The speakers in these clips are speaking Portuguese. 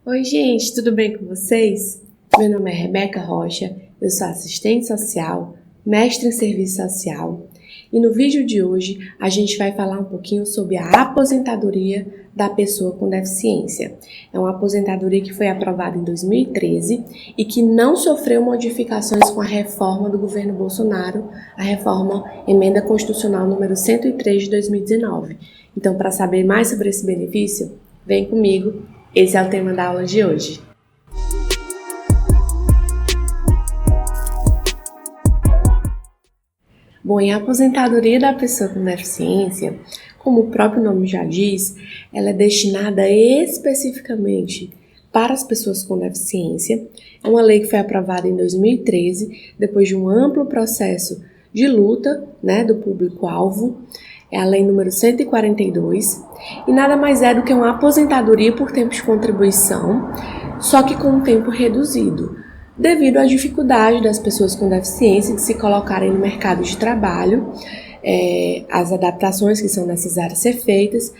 Oi, gente, tudo bem com vocês? Meu nome é Rebeca Rocha, eu sou assistente social, mestre em serviço social e no vídeo de hoje a gente vai falar um pouquinho sobre a aposentadoria da pessoa com deficiência. É uma aposentadoria que foi aprovada em 2013 e que não sofreu modificações com a reforma do governo Bolsonaro, a reforma Emenda Constitucional número 103 de 2019. Então, para saber mais sobre esse benefício, vem comigo. Esse é o tema da aula de hoje. Bom, e a aposentadoria da pessoa com deficiência, como o próprio nome já diz, ela é destinada especificamente para as pessoas com deficiência. É uma lei que foi aprovada em 2013, depois de um amplo processo de luta, do público-alvo. É a lei número 142, e nada mais é do que uma aposentadoria por tempo de contribuição, só que com um tempo reduzido, devido à dificuldade das pessoas com deficiência de se colocarem no mercado de trabalho, as adaptações que são necessárias ser feitas.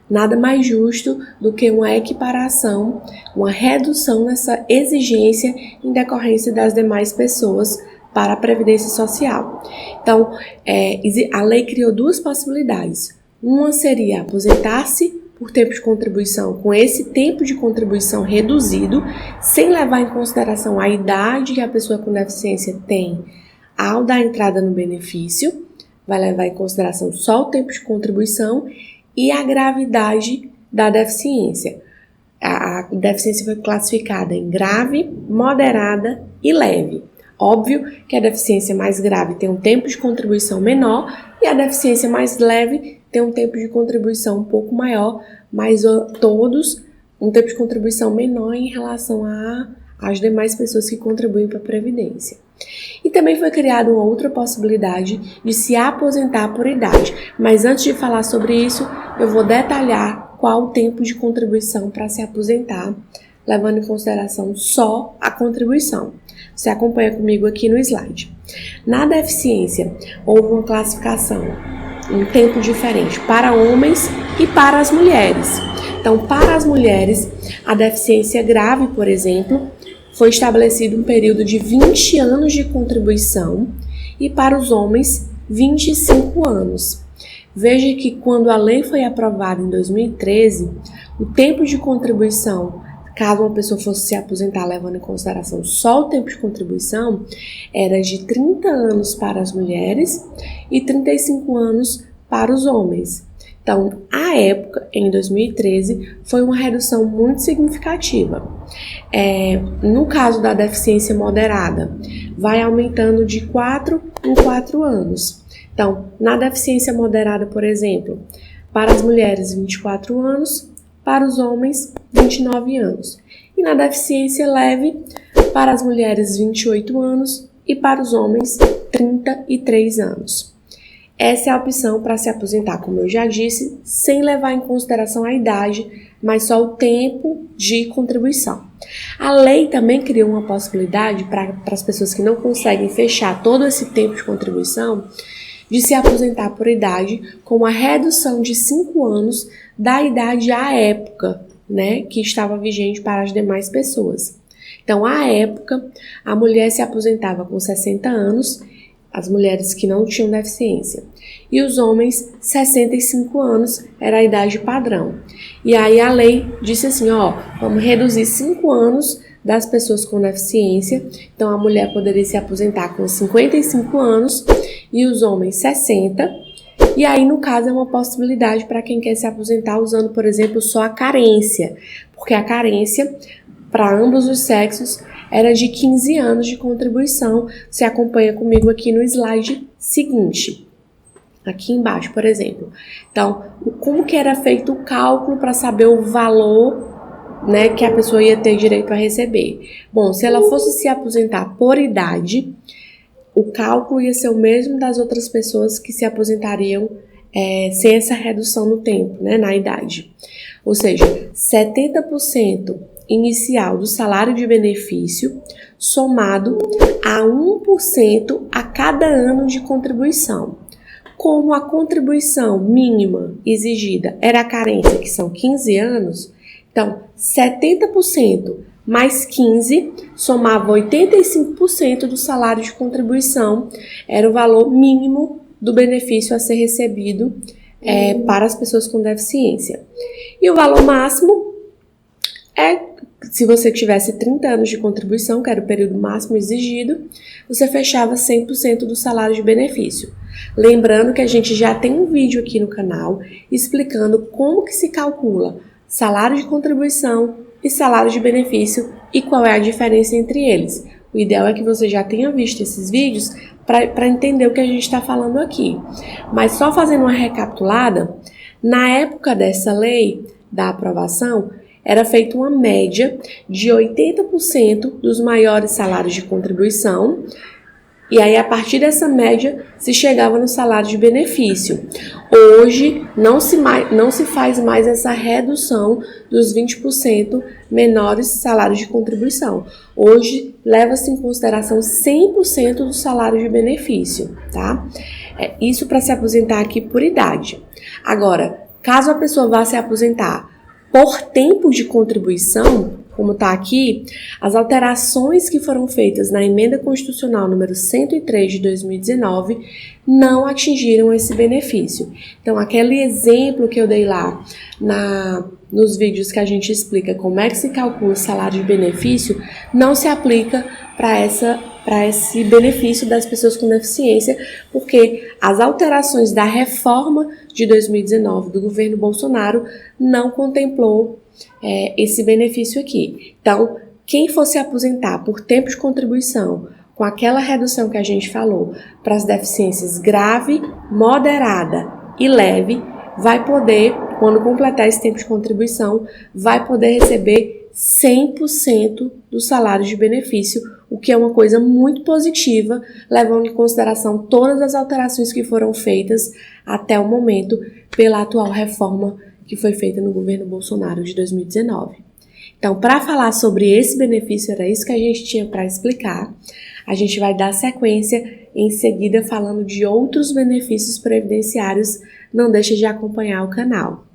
Nada mais justo do que uma equiparação, uma redução nessa exigência em decorrência das demais pessoas para a Previdência Social. Então, a lei criou duas possibilidades. Uma seria aposentar-se por tempo de contribuição com esse tempo de contribuição reduzido, sem levar em consideração a idade que a pessoa com deficiência tem ao dar entrada no benefício, vai levar em consideração só o tempo de contribuição e a gravidade da deficiência. A deficiência foi classificada em grave, moderada e leve. Óbvio que a deficiência mais grave tem um tempo de contribuição menor e a deficiência mais leve tem um tempo de contribuição um pouco maior, mas todos um tempo de contribuição menor em relação às demais pessoas que contribuem para a Previdência. E também foi criada uma outra possibilidade de se aposentar por idade, mas antes de falar sobre isso, eu vou detalhar qual o tempo de contribuição para se aposentar, levando em consideração só a contribuição. Você acompanha comigo aqui no slide. Na deficiência, houve uma classificação, um tempo diferente para homens e para as mulheres. Então, para as mulheres, a deficiência grave, por exemplo, foi estabelecido um período de 20 anos de contribuição e para os homens, 25 anos. Veja que quando a lei foi aprovada em 2013, o tempo de contribuição, caso uma pessoa fosse se aposentar levando em consideração só o tempo de contribuição, era de 30 anos para as mulheres e 35 anos para os homens. Então, à época, em 2013, foi uma redução muito significativa. No caso da deficiência moderada, vai aumentando de 4 em 4 anos. Então, na deficiência moderada, por exemplo, para as mulheres, 24 anos, para os homens, 29 anos. E na deficiência leve, para as mulheres, 28 anos e para os homens, 33 anos. Essa é a opção para se aposentar, como eu já disse, sem levar em consideração a idade, mas só o tempo de contribuição. A lei também criou uma possibilidade para as pessoas que não conseguem fechar todo esse tempo de contribuição, de se aposentar por idade com uma redução de 5 anos da idade à época, que estava vigente para as demais pessoas. Então, à época, a mulher se aposentava com 60 anos, as mulheres que não tinham deficiência, e os homens, 65 anos, era a idade padrão. E aí a lei disse assim, vamos reduzir 5 anos das pessoas com deficiência, então a mulher poderia se aposentar com 55 anos e os homens 60, e aí no caso é uma possibilidade para quem quer se aposentar usando, por exemplo, só a carência, porque a carência para ambos os sexos era de 15 anos de contribuição. Você acompanha comigo aqui no slide seguinte, aqui embaixo, por exemplo. Então, como que era feito o cálculo para saber o valor que a pessoa ia ter direito a receber? Bom, se ela fosse se aposentar por idade, o cálculo ia ser o mesmo das outras pessoas que se aposentariam sem essa redução no tempo, na idade. Ou seja, 70% inicial do salário de benefício somado a 1% a cada ano de contribuição. Como a contribuição mínima exigida era a carência, que são 15 anos, Então, 70% mais 15 somava 85% do salário de contribuição, era o valor mínimo do benefício a ser recebido para as pessoas com deficiência. E o valor máximo se você tivesse 30 anos de contribuição, que era o período máximo exigido, você fechava 100% do salário de benefício. Lembrando que a gente já tem um vídeo aqui no canal explicando como que se calcula salário de contribuição e salário de benefício e qual é a diferença entre eles. O ideal é que você já tenha visto esses vídeos para entender o que a gente está falando aqui. Mas só fazendo uma recapitulada, na época dessa lei, da aprovação, era feita uma média de 80% dos maiores salários de contribuição, e aí a partir dessa média se chegava no salário de benefício. Hoje não se faz mais essa redução dos 20% menores salários de contribuição. Hoje leva-se em consideração 100% do salário de benefício, tá? Isso para se aposentar aqui por idade. Agora, caso a pessoa vá se aposentar por tempo de contribuição, como está aqui, as alterações que foram feitas na Emenda Constitucional número 103 de 2019 não atingiram esse benefício. Então, aquele exemplo que eu dei lá nos vídeos que a gente explica como é que se calcula o salário de benefício, não se aplica para esse benefício das pessoas com deficiência, porque as alterações da reforma de 2019 do governo Bolsonaro não contemplou esse benefício aqui. Então, quem for se aposentar por tempo de contribuição, com aquela redução que a gente falou, para as deficiências grave, moderada e leve, vai poder, quando completar esse tempo de contribuição, vai poder receber 100% do salário de benefício, o que é uma coisa muito positiva, levando em consideração todas as alterações que foram feitas até o momento pela atual reforma que foi feita no governo Bolsonaro de 2019. Então, para falar sobre esse benefício, era isso que a gente tinha para explicar. A gente vai dar sequência em seguida falando de outros benefícios previdenciários. Não deixe de acompanhar o canal.